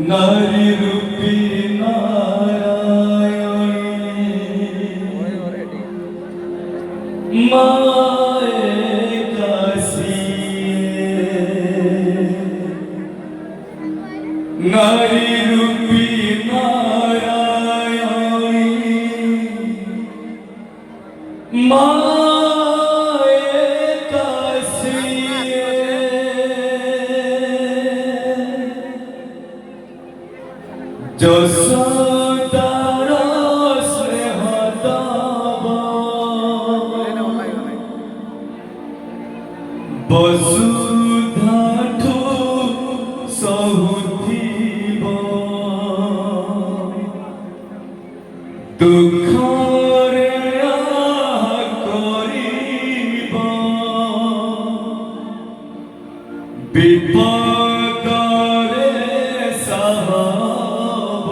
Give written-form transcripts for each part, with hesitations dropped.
নারী রূপী নারায়ণী মায়ে কাশী নারী রূপী নারায়ণী মায়ে কাশী যশোদার স্নেহ তব বসুধাঠু সহুথিব দুঃখরে করিব বিপদরে সাহব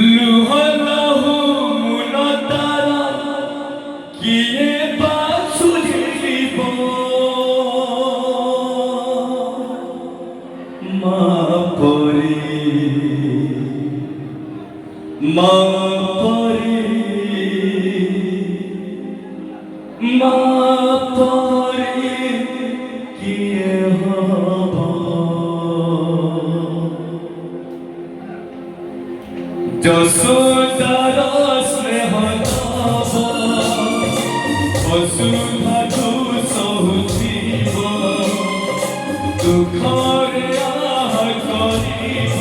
লুহ লহু মূল তারা কিয়ে বা সুঝিব মা পরি মা পরি মা পরি কিয়ে হব যশোদার স্নেহ তব বসুধাঠু সহুথিব দুঃখরে করিব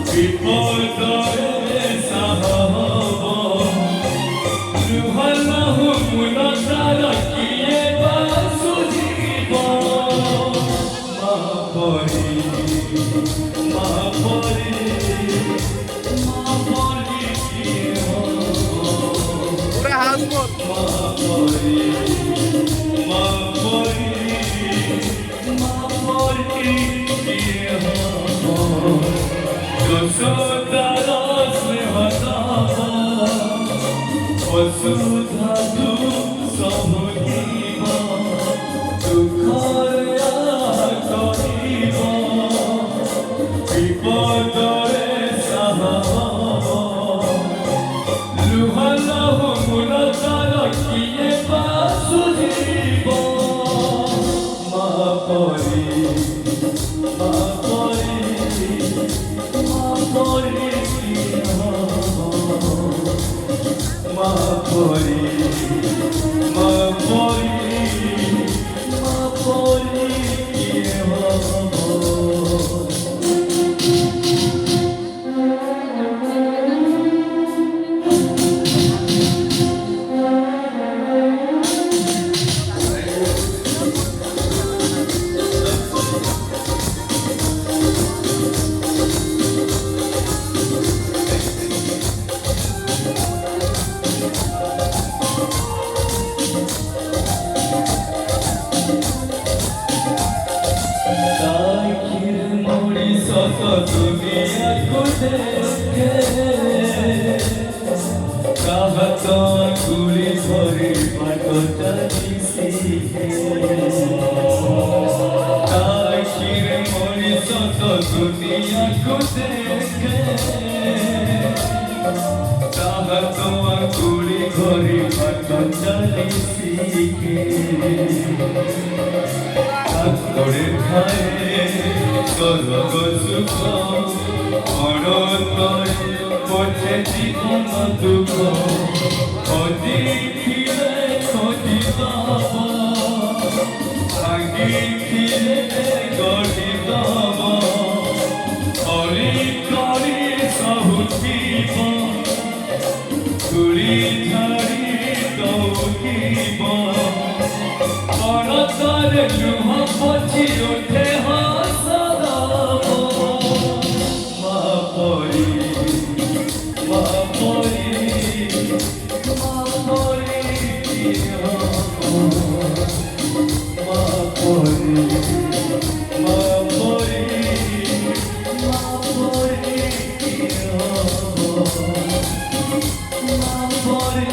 বিপদরে সাহব লুহ লহু মূল তারা কিয়ে বা সুঝিব মা পরি মা পরি বসুধাধু সহুথিব দুঃখরে করিব বিপদরে সাহব লুহ লহু মূল তারা কিয়ে বা সুঝিব মা পরি মা পরি মা পরি মা পরি মা পরি মা পরি কিয়ে হব দুনিয়া খুঁজে কাহাত গুলি ভরে পাটটা শিখে তাকির মরি সত দুনিয়া খুঁজে কাহাত গুলি ভরে পাটটা শিখে করে খায় সর্ব সুখ অনন্তরে পথে জীবন দুঃখ অদিখিলে খোঁজি তব ভাঙিখিলে গঢ়ি তব হৰি কৰি সহুথিব ধূলি ঝাৰি দৌকিব অনন্তরে লুহ পছি উঠে হসদাব মা পরি মা পরি মা পরি মা পরি মা পরি মা পরি মা Mama